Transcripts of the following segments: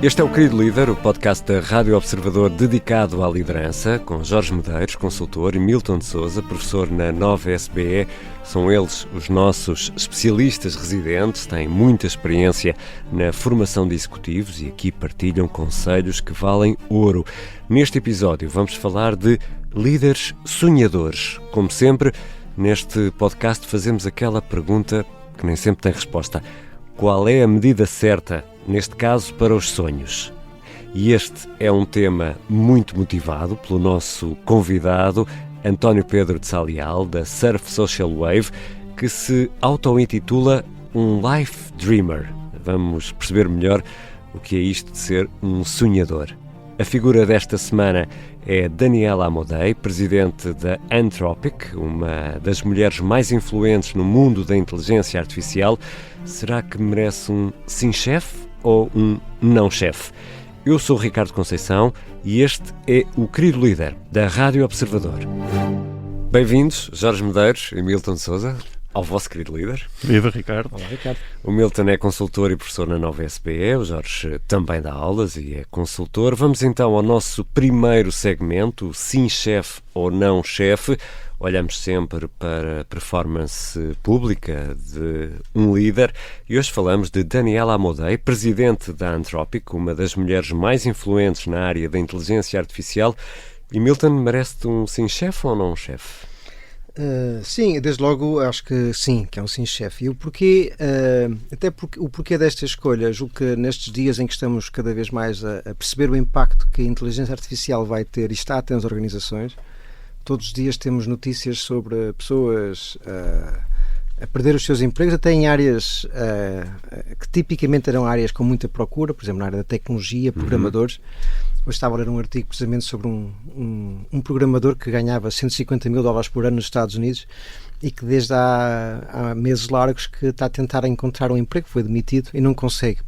Este é o Querido Líder, o podcast da Rádio Observador dedicado à liderança, com Jorge Medeiros, consultor, e Milton de Sousa, professor na Nova SBE. São eles os nossos especialistas residentes, têm muita experiência na formação de executivos e aqui partilham conselhos que valem ouro. Neste episódio vamos falar de líderes sonhadores. Como sempre, neste podcast fazemos aquela pergunta que nem sempre tem resposta. Qual é a medida certa, neste caso, para os sonhos? E este é um tema muito motivado pelo nosso convidado, António Pedro de Salial, da Surf Social Wave, que se auto-intitula um Life Dreamer. Vamos perceber melhor o que é isto de ser um sonhador. A figura desta semana é Daniela Amodei, presidente da Anthropic, uma das mulheres mais influentes no mundo da inteligência artificial. Será que merece um sim-chefe ou um não-chefe? Eu sou o Ricardo Conceição e este é o Querido Líder da Rádio Observador. Bem-vindos, Jorge Medeiros e Milton de Sousa, ao vosso Querido Líder. Viva, Ricardo. Olá, Ricardo. O Milton é consultor e professor na Nova SBE, o Jorge também dá aulas e é consultor. Vamos então ao nosso primeiro segmento, sim chefe ou não chefe. Olhamos sempre para a performance pública de um líder e hoje falamos de Daniela Amodei, presidente da Anthropic, uma das mulheres mais influentes na área da inteligência artificial. E Milton, merece-te um sim chefe ou não chefe? Sim, desde logo acho que sim, que é um sim-chefe. E o porquê, até porque o porquê desta escolha, julgo que nestes dias em que estamos cada vez mais a perceber o impacto que a inteligência artificial vai ter e está a ter nas organizações, todos os dias temos notícias sobre pessoas a perder os seus empregos, até em áreas que tipicamente eram áreas com muita procura, por exemplo, na área da tecnologia, programadores. Hoje estava a ler um artigo precisamente sobre um programador que ganhava $150 mil por ano nos Estados Unidos e que desde há meses largos que está a tentar encontrar um emprego, foi demitido e não consegue,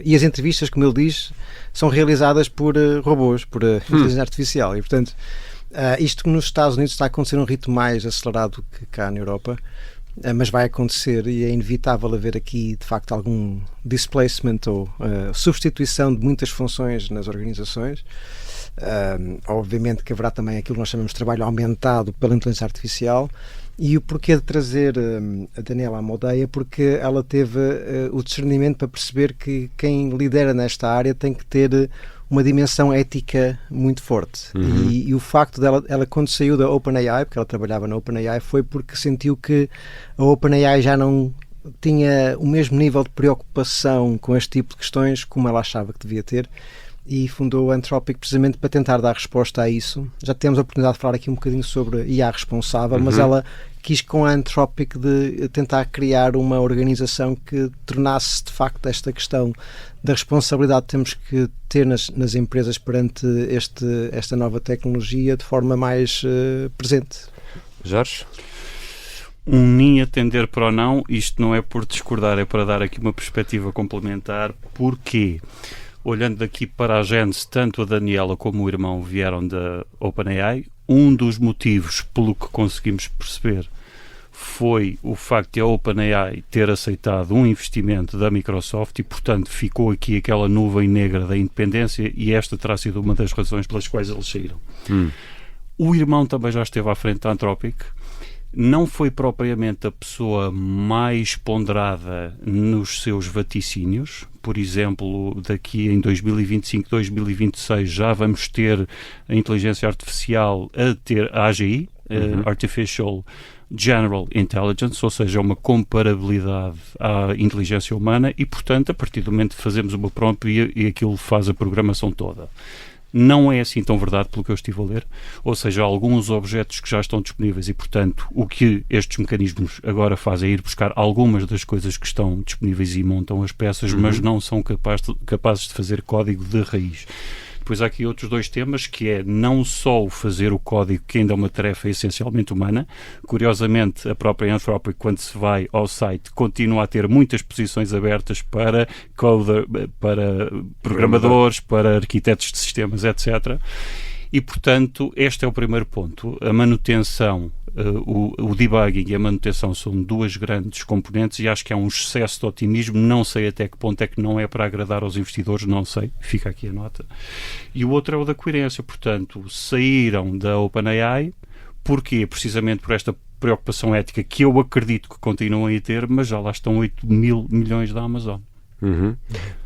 e as entrevistas, como ele diz, são realizadas por robôs, por inteligência artificial e, portanto, isto nos Estados Unidos está a acontecer a um ritmo mais acelerado que cá na Europa, mas vai acontecer e é inevitável haver aqui, de facto, algum displacement ou substituição de muitas funções nas organizações. Obviamente que haverá também aquilo que nós chamamos de trabalho aumentado pela inteligência artificial. E o porquê de trazer a Daniela Amodei é porque ela teve o discernimento para perceber que quem lidera nesta área tem que ter uma dimensão ética muito forte. E o facto dela, ela quando saiu da OpenAI, porque ela trabalhava na OpenAI, foi porque sentiu que a OpenAI já não tinha o mesmo nível de preocupação com este tipo de questões como ela achava que devia ter, e fundou a Anthropic precisamente para tentar dar resposta a isso. Já temos a oportunidade de falar aqui um bocadinho sobre IA responsável, mas ela quis com a Anthropic de tentar criar uma organização que tornasse de facto esta questão da responsabilidade que temos que ter nas empresas perante esta nova tecnologia de forma mais presente. Jorge? Um nem atender para o não, isto não é por discordar, é para dar aqui uma perspectiva complementar. Porquê? Olhando daqui para a Gênesis, tanto a Daniela como o irmão vieram da OpenAI. Um dos motivos, pelo que conseguimos perceber, foi o facto de a OpenAI ter aceitado um investimento da Microsoft e, portanto, ficou aqui aquela nuvem negra da independência, e esta terá sido uma das razões pelas quais eles saíram. O irmão também já esteve à frente da Anthropic. Não foi propriamente a pessoa mais ponderada nos seus vaticínios. Por exemplo, daqui em 2025, 2026 já vamos ter a inteligência artificial a ter a AGI, Artificial General Intelligence, ou seja, uma comparabilidade à inteligência humana e, portanto, a partir do momento que fazemos uma prompt e aquilo faz a programação toda. Não é assim tão verdade pelo que eu estive a ler, ou seja, há alguns objetos que já estão disponíveis e, portanto, o que estes mecanismos agora fazem é ir buscar algumas das coisas que estão disponíveis e montam as peças, mas não são capazes de fazer código de raiz. Depois há aqui outros dois temas, que é não só o fazer o código, que ainda é uma tarefa essencialmente humana. Curiosamente, a própria Anthropic, quando se vai ao site, continua a ter muitas posições abertas para para programadores, para arquitetos de sistemas, etc. E, portanto, este é o primeiro ponto. A manutenção o debugging e a manutenção são duas grandes componentes e acho que há um excesso de otimismo, não sei até que ponto é que não é para agradar aos investidores, não sei, fica aqui a nota. E o outro é o da coerência, portanto, saíram da OpenAI, porquê? Precisamente por esta preocupação ética que eu acredito que continuam a ter, mas já lá estão 8 mil milhões da Amazon.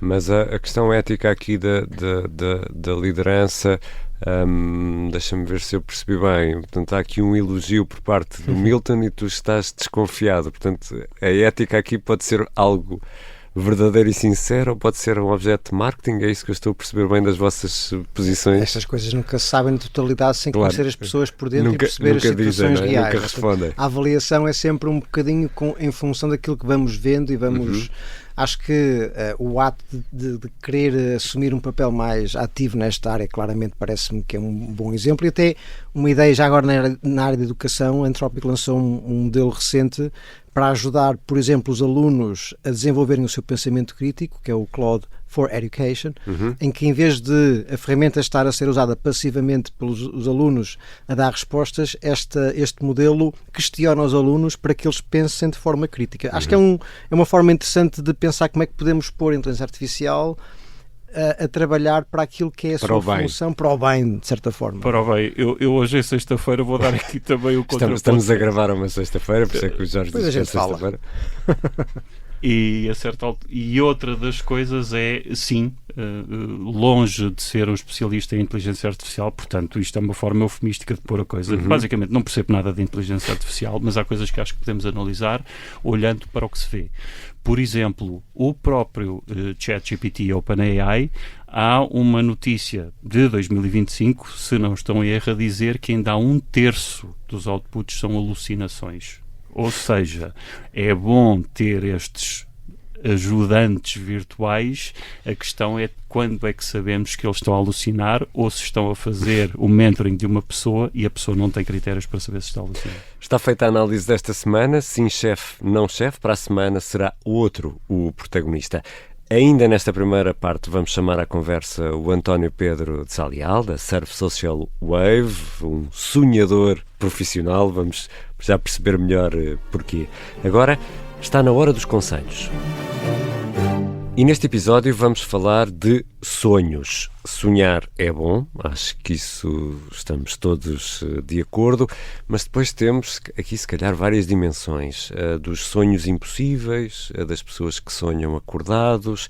Mas a questão ética aqui da liderança, deixa-me ver se eu percebi bem. Portanto, há aqui um elogio por parte do Milton e tu estás desconfiado. Portanto, a ética aqui pode ser algo verdadeiro e sincero ou pode ser um objeto de marketing? É isso que eu estou a perceber bem das vossas posições? Estas coisas nunca se sabem de totalidade sem conhecer as pessoas por dentro e perceber as situações reais. Nunca respondem. A avaliação é sempre um bocadinho em função daquilo que vamos vendo e vamos... Acho que o ato de querer assumir um papel mais ativo nesta área claramente parece-me que é um bom exemplo, e até uma ideia já agora na área da educação. A Anthropic lançou um modelo recente para ajudar, por exemplo, os alunos a desenvolverem o seu pensamento crítico, que é o Claude for Education, em que em vez de a ferramenta estar a ser usada passivamente pelos alunos a dar respostas, este modelo questiona os alunos para que eles pensem de forma crítica. Acho que é uma forma interessante de pensar como é que podemos pôr a inteligência artificial a trabalhar para aquilo que é a sua função, para o bem, de certa forma. Para o bem. Eu hoje, é sexta-feira, vou dar aqui também o contraponto. Estamos a gravar uma sexta-feira, por isso é que o Jorge disse que é sexta-feira. E outra das coisas é, sim, longe de ser um especialista em inteligência artificial, portanto, isto é uma forma eufemística de pôr a coisa. Basicamente, não percebo nada de inteligência artificial, mas há coisas que acho que podemos analisar olhando para o que se vê. Por exemplo, o próprio ChatGPT OpenAI, há uma notícia de 2025, se não estou em erro, a dizer que ainda há 1/3 dos outputs são alucinações. Ou seja, é bom ter estes ajudantes virtuais, a questão é quando é que sabemos que eles estão a alucinar ou se estão a fazer o mentoring de uma pessoa e a pessoa não tem critérios para saber se está a alucinar. Está feita a análise desta semana, sim chefe, não chefe, para a semana será outro o protagonista. Ainda nesta primeira parte vamos chamar à conversa o António Pedro de Salial, da Surf Social Wave, um sonhador profissional, vamos já perceber melhor porquê. Agora está na hora dos conselhos. E neste episódio vamos falar de sonhos. Sonhar é bom, acho que isso estamos todos de acordo, mas depois temos aqui se calhar várias dimensões. A dos sonhos impossíveis, a das pessoas que sonham acordados,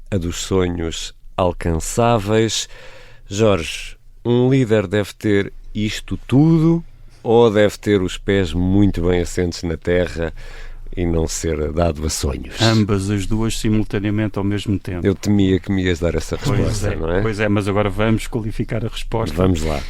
a dos sonhos alcançáveis. Jorge, um líder deve ter isto tudo ou deve ter os pés muito bem assentes na terra e não ser dado a sonhos? Ambas as duas simultaneamente ao mesmo tempo. Eu temia que me ias dar essa resposta, não é? Pois é, mas agora vamos qualificar a resposta. Vamos lá.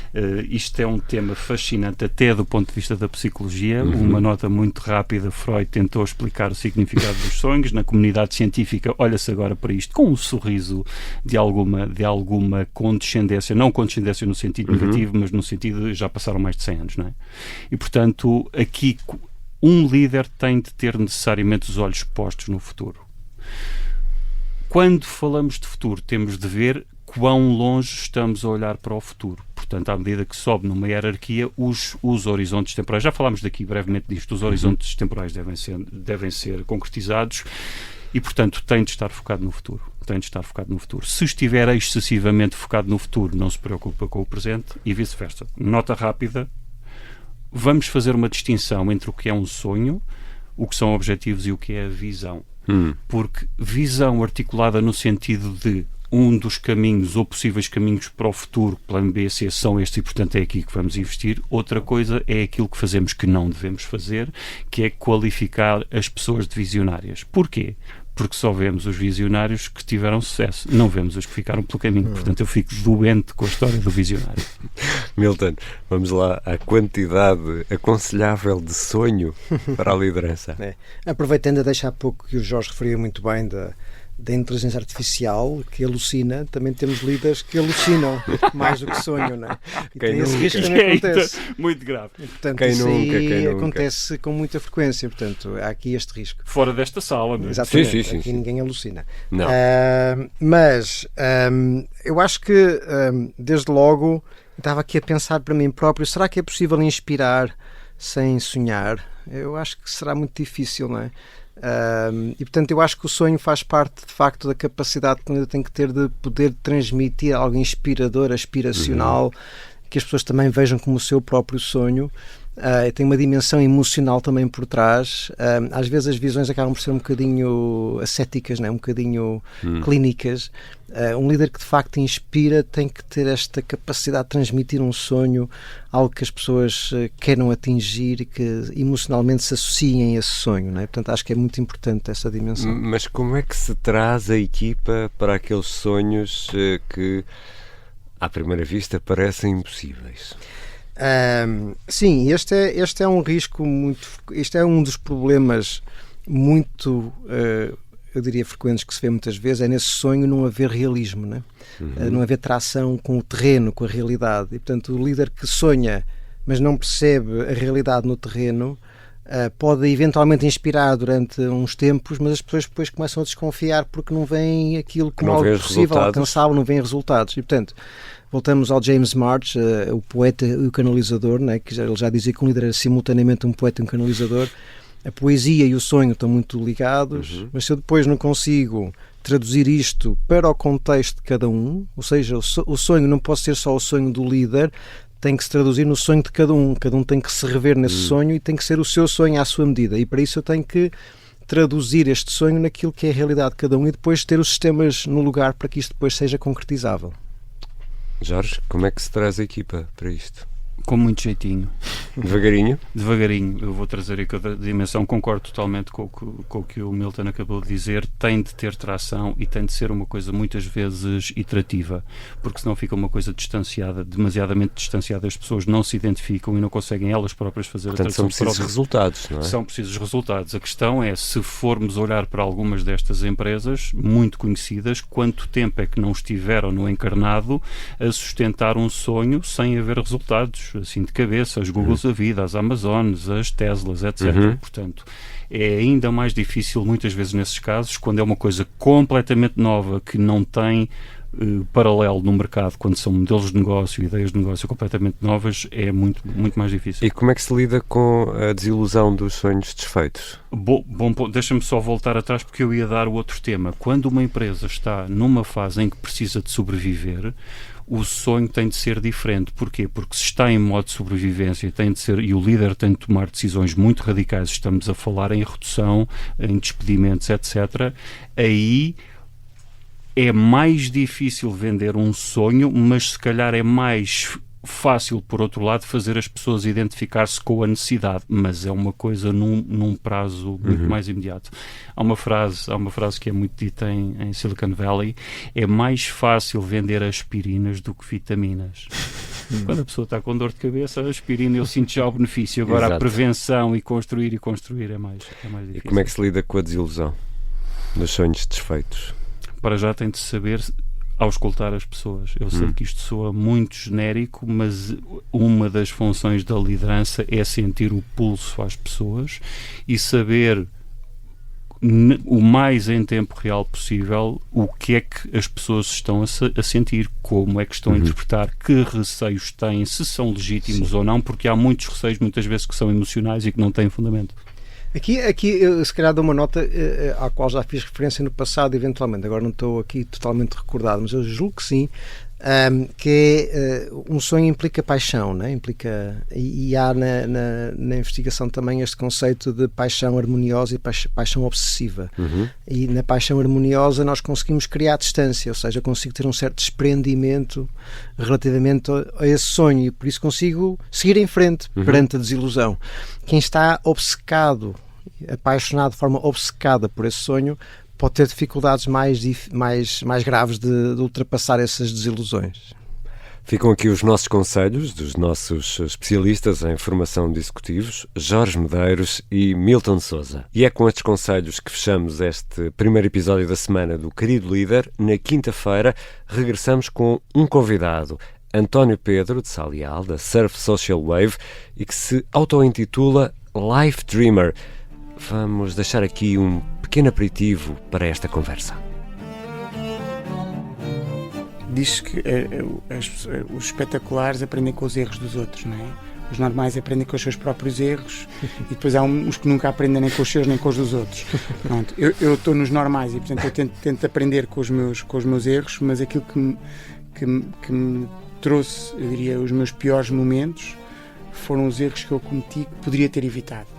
Isto é um tema fascinante até do ponto de vista da psicologia. Uma nota muito rápida, Freud tentou explicar o significado dos sonhos. Na comunidade científica olha-se agora para isto com um sorriso de alguma condescendência, não condescendência no sentido negativo, mas no sentido de já passaram mais de 100 anos, não é? E portanto, aqui um líder tem de ter necessariamente os olhos postos no futuro. Quando falamos de futuro, temos de ver quão longe estamos a olhar para o futuro. Portanto, à medida que sobe numa hierarquia, os horizontes temporais, já falámos daqui brevemente disto, os horizontes temporais devem ser concretizados e, portanto, tem de estar focado no futuro. Se estiver excessivamente focado no futuro, não se preocupa com o presente e vice-versa. Nota rápida. Vamos fazer uma distinção entre o que é um sonho, o que são objetivos e o que é a visão. Porque visão articulada no sentido de um dos caminhos ou possíveis caminhos para o futuro, plano B, C, são estes e, portanto, é aqui que vamos investir. Outra coisa é aquilo que fazemos que não devemos fazer, que é qualificar as pessoas de visionárias. Porquê? Porque só vemos os visionários que tiveram sucesso, não vemos os que ficaram pelo caminho. Portanto, eu fico doente com a história do visionário. Milton, vamos lá à quantidade aconselhável de sonho para a liderança. Aproveitando a deixar pouco que o Jorge referiu muito bem da inteligência artificial, que alucina, também temos líderes que alucinam mais do que sonham, não é? E tem esse risco também acontece. Muito grave. E, portanto, isso acontece com muita frequência, portanto, há aqui este risco. Fora desta sala, não é? Exatamente, sim. Aqui ninguém alucina. Não. Mas eu acho que, desde logo, estava aqui a pensar para mim próprio, será que é possível inspirar sem sonhar, eu acho que será muito difícil, não é? E portanto eu acho que o sonho faz parte de facto da capacidade que o líder tem que ter de poder transmitir algo inspirador, aspiracional, que as pessoas também vejam como o seu próprio sonho. Tem uma dimensão emocional também por trás. Às vezes as visões acabam por ser um bocadinho ascéticas, né? Um bocadinho clínicas. Um líder que de facto inspira tem que ter esta capacidade de transmitir um sonho, algo que as pessoas queiram atingir e que emocionalmente se associem a esse sonho, né? Portanto, acho que é muito importante essa dimensão. Mas como é que se traz a equipa para aqueles sonhos que à primeira vista parecem impossíveis? Sim, este é um risco muito. Este é um dos problemas muito, eu diria, frequentes que se vê muitas vezes. É nesse sonho não haver realismo, né? Não haver tração com o terreno, com a realidade. E portanto, o líder que sonha, mas não percebe a realidade no terreno, pode eventualmente inspirar durante uns tempos, mas as pessoas depois começam a desconfiar porque não veem aquilo como algo possível, alcançável, não veem resultados. E portanto, voltamos ao James March, o poeta e o canalizador, né, que ele já dizia que um líder era simultaneamente um poeta e um canalizador. A poesia e o sonho estão muito ligados, mas se eu depois não consigo traduzir isto para o contexto de cada um, ou seja, o sonho não pode ser só o sonho do líder, tem que se traduzir no sonho de cada um tem que se rever nesse sonho e tem que ser o seu sonho à sua medida, e para isso eu tenho que traduzir este sonho naquilo que é a realidade de cada um e depois ter os sistemas no lugar para que isto depois seja concretizável. Jorge, como é que se traz a equipa para isto? Com muito jeitinho. Devagarinho? Devagarinho. Eu vou trazer aqui outra dimensão. Concordo totalmente com o que o Milton acabou de dizer. Tem de ter tração e tem de ser uma coisa muitas vezes iterativa, porque senão fica uma coisa distanciada, demasiadamente distanciada. As pessoas não se identificam e não conseguem elas próprias fazer a tradução. Portanto, são precisos resultados, não é? São precisos resultados. A questão é, se formos olhar para algumas destas empresas muito conhecidas, quanto tempo é que não estiveram no encarnado a sustentar um sonho sem haver resultados? Assim de cabeça, as Googles da vida, as Amazones, as Teslas, etc. Portanto, é ainda mais difícil muitas vezes nesses casos, quando é uma coisa completamente nova que não tem paralelo no mercado, quando são modelos de negócio, ideias de negócio completamente novas, é muito, muito mais difícil. E como é que se lida com a desilusão dos sonhos desfeitos? Bom, deixa-me só voltar atrás, porque eu ia dar o outro tema. Quando uma empresa está numa fase em que precisa de sobreviver, o sonho tem de ser diferente. Porquê? Porque se está em modo de sobrevivência tem de ser, e o líder tem de tomar decisões muito radicais, estamos a falar em redução, em despedimentos, etc., aí é mais difícil vender um sonho, mas se calhar é mais fácil, por outro lado, fazer as pessoas identificar-se com a necessidade, mas é uma coisa num prazo muito mais imediato. Há uma frase que é muito dita em Silicon Valley: é mais fácil vender aspirinas do que vitaminas. Quando a pessoa está com dor de cabeça, a aspirina eu sinto já o benefício. Agora a prevenção e construir é mais difícil. E como é que se lida com a desilusão dos sonhos desfeitos? Para já tem de saber auscultar as pessoas. Eu sei que isto soa muito genérico, mas uma das funções da liderança é sentir o pulso às pessoas e saber o mais em tempo real possível o que é que as pessoas estão a sentir, como é que estão a interpretar, que receios têm, se são legítimos ou não, porque há muitos receios muitas vezes que são emocionais e que não têm fundamento. Aqui eu se calhar dou uma nota à qual já fiz referência no passado, eventualmente, agora não estou aqui totalmente recordado, mas eu julgo que sim, que é, um sonho implica paixão, né? E há na investigação também este conceito de paixão harmoniosa e paixão obsessiva. E na paixão harmoniosa nós conseguimos criar distância, ou seja, eu consigo ter um certo desprendimento relativamente a esse sonho e por isso consigo seguir em frente perante a desilusão. Quem está obcecado, apaixonado de forma obcecada por esse sonho, pode ter dificuldades mais graves de ultrapassar essas desilusões. Ficam aqui os nossos conselhos dos nossos especialistas em formação de executivos, Jorge Medeiros e Milton Sousa. E é com estes conselhos que fechamos este primeiro episódio da semana do Querido Líder. Na quinta-feira regressamos com um convidado, António Pedro, de Salial, da Surf Social Wave, e que se auto-intitula Life Dreamer. Vamos deixar aqui um pequeno aperitivo para esta conversa. Diz que os espetaculares aprendem com os erros dos outros, não é? Os normais aprendem com os seus próprios erros e depois há uns que nunca aprendem nem com os seus nem com os dos outros. Pronto, eu estou nos normais e, portanto, eu tento aprender com os meus erros, mas aquilo que me trouxe, eu diria, os meus piores momentos foram os erros que eu cometi que poderia ter evitado.